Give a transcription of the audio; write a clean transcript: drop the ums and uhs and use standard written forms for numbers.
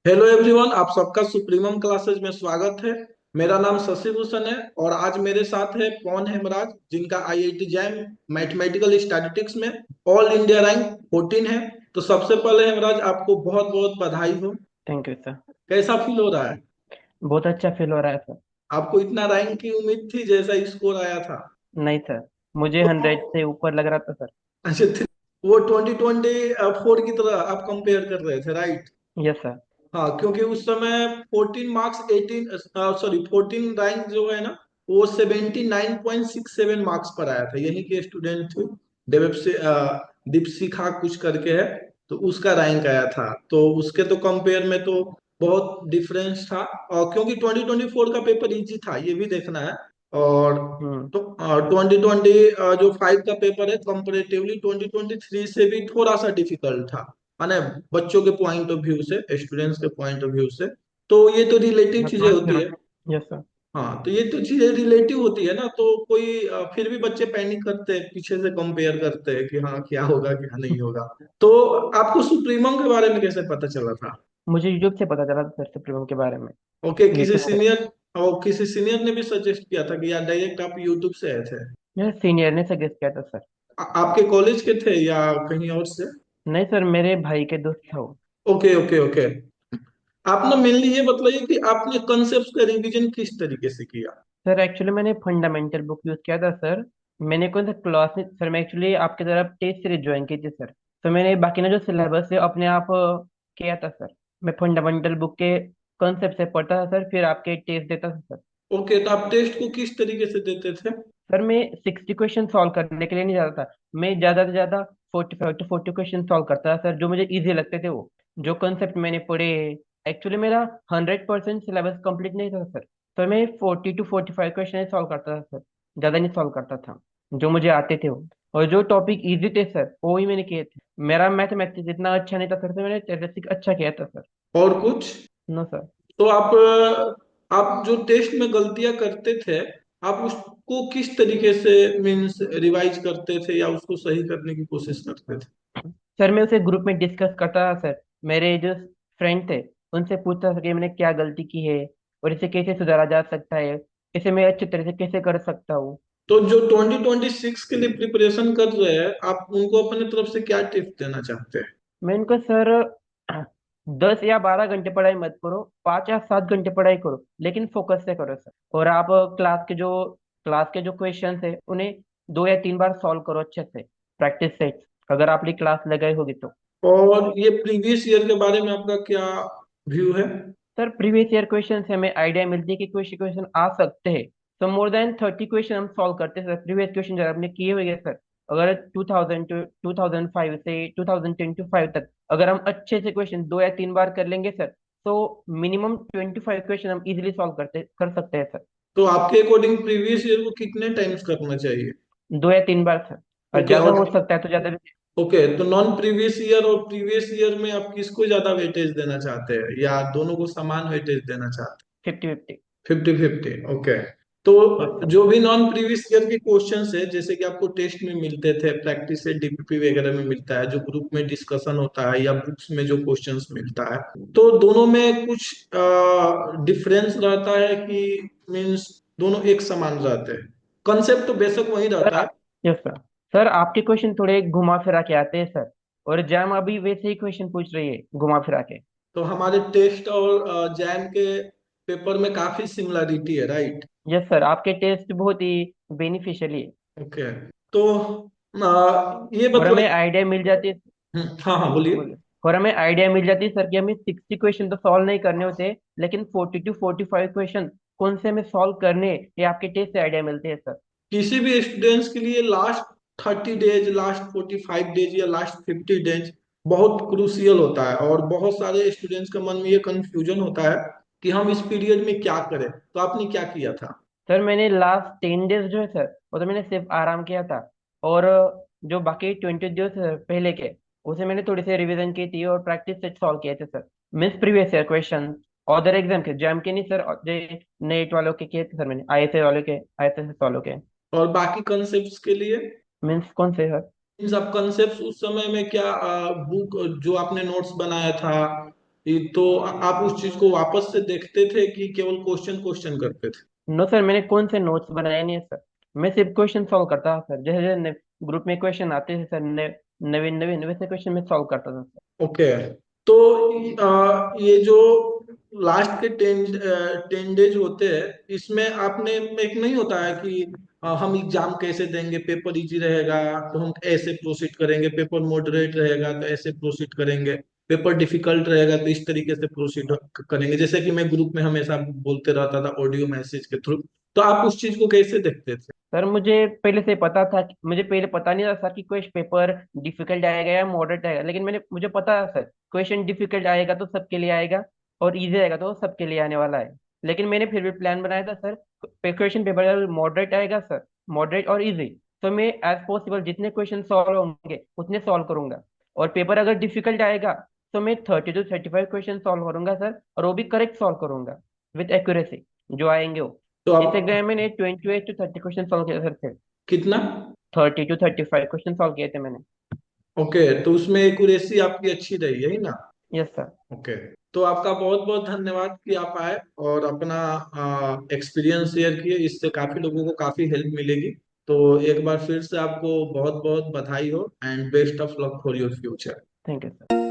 Hello everyone, आप सबका supremum classes में स्वागत है। मेरा नाम शशि भूषण है और आज मेरे साथ है पवन हेमराज, जिनका आईआईटी जैम मैथमेटिकल स्टैटिस्टिक्स में ऑल इंडिया रैंक 14 है। तो सबसे पहले हेमराज, आपको बहुत बहुत बधाई हो। Thank you sir. कैसा फील हो रहा है? बहुत अच्छा फील हो रहा है सर। आपको इतना रैंक की उम्मीद थी जैसा स्कोर आया था? नहीं सर, मुझे 100 से ऊपर लग रहा था सर। अच्छा, वो 2024 की तरह आप कंपेयर कर रहे थे, राइट? Yes sir. हाँ, क्योंकि उस समय 14 मार्क्स 18, सॉरी 14 रैंक जो है ना, वो 79.67 मार्क्स पर आया था। यही के स्टूडेंट थे, डेवप से दीपशिखा कुछ करके है, तो उसका रैंक आया था। तो उसके तो कंपेयर में तो बहुत डिफरेंस था। और क्योंकि 2024 का पेपर इजी था, ये भी देखना है। और हम्म। तो 2020 जो 5 का पेपर है, कंपेरेटिवली 2023 से भी थोड़ा सा डिफिकल्ट था, माने बच्चों के पॉइंट ऑफ व्यू से, स्टूडेंट्स के पॉइंट ऑफ व्यू से। तो ये तो रिलेटिव चीजें होती है। Yes sir. हाँ, तो ये तो चीजें रिलेटिव होती है ना, तो कोई फिर भी बच्चे पैनिक करते हैं, पीछे से कंपेयर करते हैं कि हाँ क्या होगा क्या नहीं होगा। तो आपको सुप्रीमम के बारे में कैसे पता चला था? मुझे यूट्यूब से पता चला था सर सुप्रीमो के बारे में। ओके, किसी यूट्यूब से। सीनियर, और किसी सीनियर ने भी सजेस्ट किया था कि यार डायरेक्ट आप यूट्यूब से आए थे? मेरे सीनियर ने सजेस्ट किया था सर। आपके कॉलेज के थे या कहीं और से? नहीं सर, मेरे भाई के दोस्त था वो। Okay okay okay. आप ना मेनली ये बताइए कि आपने कंसेप्ट का रिवीजन किस तरीके से किया? सर एक्चुअली मैंने फंडामेंटल बुक यूज किया था सर। मैंने कौन सा क्लास में सर, मैं एक्चुअली आपकी तरफ टेस्ट सीरीज ज्वाइन की थी सर। तो मैंने बाकी ना जो सिलेबस है अपने आप किया था सर। मैं फंडामेंटल बुक के कॉन्सेप्ट से पढ़ता था सर, फिर आपके टेस्ट देता था सर। ओके, तो आप टेस्ट को किस तरीके से देते थे? सर मैं 60 क्वेश्चन सॉल्व करने के लिए नहीं जाता था। मैं ज्यादा से ज्यादा 45 to 40 क्वेश्चन सॉल्व करता था सर, जो मुझे इजी लगते थे वो। जो कंसेप्ट मैंने पढ़े। एक्चुअली मेरा 100% सिलेबस कंप्लीट नहीं था सर। तो मैं 40 to 45 क्वेश्चन सॉल्व करता था सर। ज्यादा नहीं सॉल्व करता था। जो मुझे आते थे वो। और जो टॉपिक इजी थे सर, वो ही मैंने किए थे। मेरा मैथमेटिक्स इतना अच्छा नहीं था सर, तो मैंने स्टैटिस्टिक्स अच्छा किया था सर। और कुछ? No sir. तो आप जो टेस्ट में गलतियां करते थे, आप उसको किस तरीके से मीन्स रिवाइज करते थे या उसको सही करने की कोशिश करते थे? सर मैं उसे ग्रुप में डिस्कस करता था सर। मेरे जो फ्रेंड थे, उनसे पूछता था कि मैंने क्या गलती की है और इसे कैसे सुधारा जा सकता है। इसे मैं अच्छी तरह से कैसे कर सकता हूँ। तो जो 2026 के लिए प्रिपरेशन कर रहे हैं, आप उनको अपने तरफ से क्या टिप्स देना चाहते हैं? मैं उनको सर 10 या 12 घंटे पढ़ाई मत करो, 5 या 7 घंटे पढ़ाई करो, लेकिन फोकस से करो सर। और आप क्लास के जो क्वेश्चन है उन्हें 2 या 3 बार सॉल्व करो अच्छे से, प्रैक्टिस से। अगर आपकी क्लास लगाई होगी तो। और ये प्रीवियस ईयर के बारे में आपका क्या व्यू है? सर प्रीवियस ईयर क्वेश्चन से हमें आइडिया मिलती है कि क्वेश्चन क्वेश्चन आ सकते हैं। तो मोर देन 30 क्वेश्चन हम सॉल्व करते हैं सर, प्रीवियस क्वेश्चन जब हमने किए हुए हैं सर। अगर 2000 टू 2005 से 2010 टू 5 तक अगर हम अच्छे से क्वेश्चन 2 या 3 बार कर लेंगे सर, तो मिनिमम 25 क्वेश्चन हम इजीली सॉल्व कर सकते हैं सर। तो आपके अकॉर्डिंग प्रीवियस ईयर को कितने टाइम्स करना चाहिए? 2 या 3 बार सर। और ओके, ज्यादा और हो सकता है तो ज्यादा भी। ओके, तो नॉन प्रीवियस ईयर और प्रीवियस ईयर में आप किसको ज्यादा वेटेज देना चाहते हैं, या दोनों को समान वेटेज देना चाहते 50-50। हैं? 50-50, ओके। तो यस सर। जो भी नॉन प्रीवियस ईयर के क्वेश्चंस है, जैसे कि आपको टेस्ट में मिलते थे, प्रैक्टिस से डीपीपी वगैरह में मिलता है, जो ग्रुप में डिस्कशन होता है, या बुक्स में जो क्वेश्चंस मिलता है, तो दोनों में कुछ डिफरेंस रहता है कि मीन्स दोनों एक समान रहते हैं? कंसेप्ट तो बेशक वही रहता सर है। Yes sir. सर आपके क्वेश्चन थोड़े घुमा फिरा के आते हैं सर। और जैम अभी वैसे ही क्वेश्चन पूछ रही है घुमा फिरा के। तो हमारे टेस्ट और जैम के पेपर में काफी सिमिलरिटी है, राइट? यस सर, आपके टेस्ट बहुत ही बेनिफिशियली है। ओके, तो ये और हमें बताइए। आइडिया मिल जाती है। हाँ हाँ, बोलिए। बोलिए। और हमें आइडिया मिल जाती है सर कि हमें 60 क्वेश्चन तो सॉल्व नहीं करने होते, लेकिन 40 to 45 क्वेश्चन कौन से हमें सॉल्व करने हैं, ये आपके टेस्ट से आइडिया मिलते हैं सर। किसी भी स्टूडेंट्स के लिए लास्ट 30 डेज, लास्ट 45 डेज या लास्ट 50 डेज बहुत क्रूसियल होता है, और बहुत सारे स्टूडेंट्स के मन में ये कंफ्यूजन होता है कि हम इस पीरियड में क्या करें। तो आपने क्या किया था? सर मैंने लास्ट 10 डेज जो है सर, वो तो मैंने सिर्फ आराम किया था। और जो बाकी 20 डेज पहले के, उसे मैंने थोड़ी सी रिवीजन की थी और प्रैक्टिस सेट सॉल्व किए थे sir. Miss previous year question other exam के, जैम के नहीं सर, और जो नेट वालों के किए थे सर, मैंने आईएसए वालों के, आईएसएस वालों के। और बाकी कंसेप्ट के लिए मीन्स कौन से सर? इन सब कंसेप्ट उस समय में क्या बुक जो आपने नोट्स बनाया था, तो आप उस चीज को वापस से देखते थे कि केवल क्वेश्चन क्वेश्चन करते थे? नो सर, मैंने कौन से नोट्स बनाए नहीं है सर। मैं सिर्फ क्वेश्चन सॉल्व करता था सर, जैसे जैसे ग्रुप में क्वेश्चन आते थे सर, नवीन नवीन वैसे क्वेश्चन मैं सॉल्व करता था सर। ओके। तो ये जो लास्ट के 10 डेज होते हैं, इसमें आपने एक नहीं होता है कि हम एग्जाम कैसे देंगे, पेपर इजी रहेगा तो हम ऐसे प्रोसीड करेंगे, पेपर मॉडरेट रहेगा तो ऐसे प्रोसीड करेंगे, पेपर डिफिकल्ट रहेगा तो इस तरीके से प्रोसीड करेंगे, जैसे कि मैं ग्रुप में हमेशा बोलते रहता था ऑडियो मैसेज के थ्रू। तो आप उस चीज को कैसे देखते थे? सर मुझे पहले पता नहीं था सर कि क्वेश्चन पेपर डिफिकल्ट आएगा या मॉडरेट आएगा, लेकिन मुझे पता है सर, क्वेश्चन डिफिकल्ट आएगा तो सबके लिए आएगा, और इजी आएगा तो सबके लिए आने वाला है। लेकिन मैंने फिर भी प्लान बनाया था सर, क्वेश्चन पेपर अगर मॉडरेट आएगा सर, मॉडरेट और इजी, तो मैं एज पॉसिबल जितने क्वेश्चन सॉल्व होंगे उतने सॉल्व करूंगा। और पेपर अगर डिफिकल्ट आएगा तो मैं 30 to 35 क्वेश्चन सॉल्व करूंगा सर, और वो भी करेक्ट सॉल्व करूंगा विथ एक्यूरेसी जो आएंगे वो। तो इस आप एग्जाम में मैंने 28 to 30 क्वेश्चन सॉल्व किए सर थे। कितना? 30 to 35 क्वेश्चन सॉल्व किए थे मैंने। ओके, तो उसमें एक्यूरेसी आपकी अच्छी रही है ना? Yes sir. ओके। तो आपका बहुत बहुत धन्यवाद कि आप आए और अपना एक्सपीरियंस शेयर किए, इससे काफी लोगों को काफी हेल्प मिलेगी। तो एक बार फिर से आपको बहुत बहुत बधाई हो and best of luck for your future. Thank you sir.